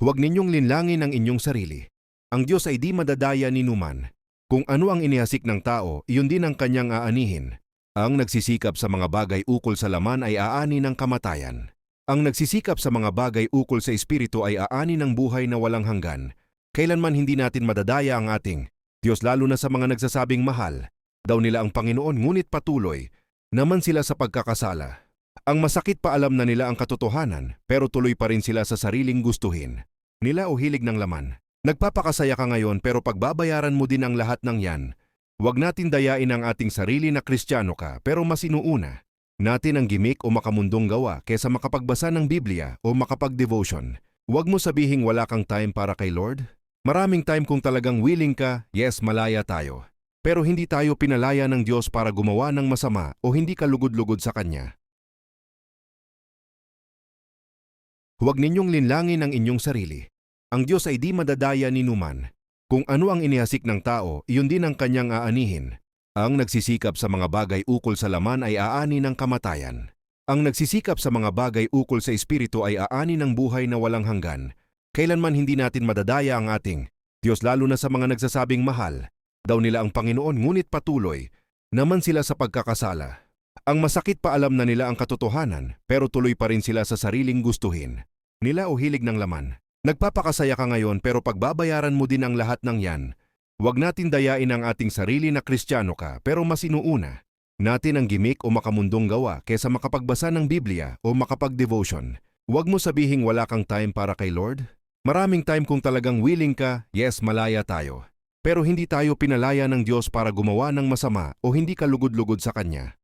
Huwag ninyong linlangin ang inyong sarili. Ang Diyos ay di madadaya ni numan. Kung ano ang inihasik ng tao, iyon din ang kanyang aanihin. Ang nagsisikap sa mga bagay ukol sa laman ay aani ng kamatayan. Ang nagsisikap sa mga bagay ukol sa espiritu ay aani ng buhay na walang hanggan. Kailanman hindi natin madadaya ang ating Diyos, lalo na sa mga nagsasabing mahal daw nila ang Panginoon ngunit patuloy naman sila sa pagkakasala. Ang masakit pa, alam na nila ang katotohanan pero tuloy pa rin sila sa sariling gustuhin nila o hilig ng laman. Nagpapakasaya ka ngayon pero pagbabayaran mo din ang lahat ng yan. Huwag natin dayain ang ating sarili na Kristiyano ka pero mas inuuna natin ang gimmick o makamundong gawa kaysa makapagbasa ng Biblia o makapag-devotion. Huwag mo sabihing wala kang time para kay Lord. Maraming time kung talagang willing ka. Yes, malaya tayo. Pero hindi tayo pinalaya ng Diyos para gumawa ng masama o hindi ka lugod-lugod sa Kanya. Huwag ninyong linlangin ang inyong sarili. Ang Diyos ay di madadaya ni numan. Kung ano ang inihasik ng tao, iyon din ang kanyang aanihin. Ang nagsisikap sa mga bagay ukol sa laman ay aani ng kamatayan. Ang nagsisikap sa mga bagay ukol sa espiritu ay aani ng buhay na walang hanggan. Kailanman hindi natin madadaya ang ating Diyos, lalo na sa mga nagsasabing mahal daw nila ang Panginoon ngunit patuloy naman sila sa pagkakasala. Ang masakit pa, alam na nila ang katotohanan pero tuloy pa rin sila sa sariling gustuhin nila o hilig ng laman. Nagpapakasaya ka ngayon pero pagbabayaran mo din ang lahat ng yan. Huwag natin dayain ang ating sarili na Kristiyano ka pero mas inuuna natin ang gimmick o makamundong gawa kaysa makapagbasa ng Biblia o makapag-devotion. Huwag mo sabihing wala kang time para kay Lord. Maraming time kung talagang willing ka. Yes, malaya tayo. Pero hindi tayo pinalaya ng Diyos para gumawa ng masama o hindi ka lugod-lugod sa Kanya.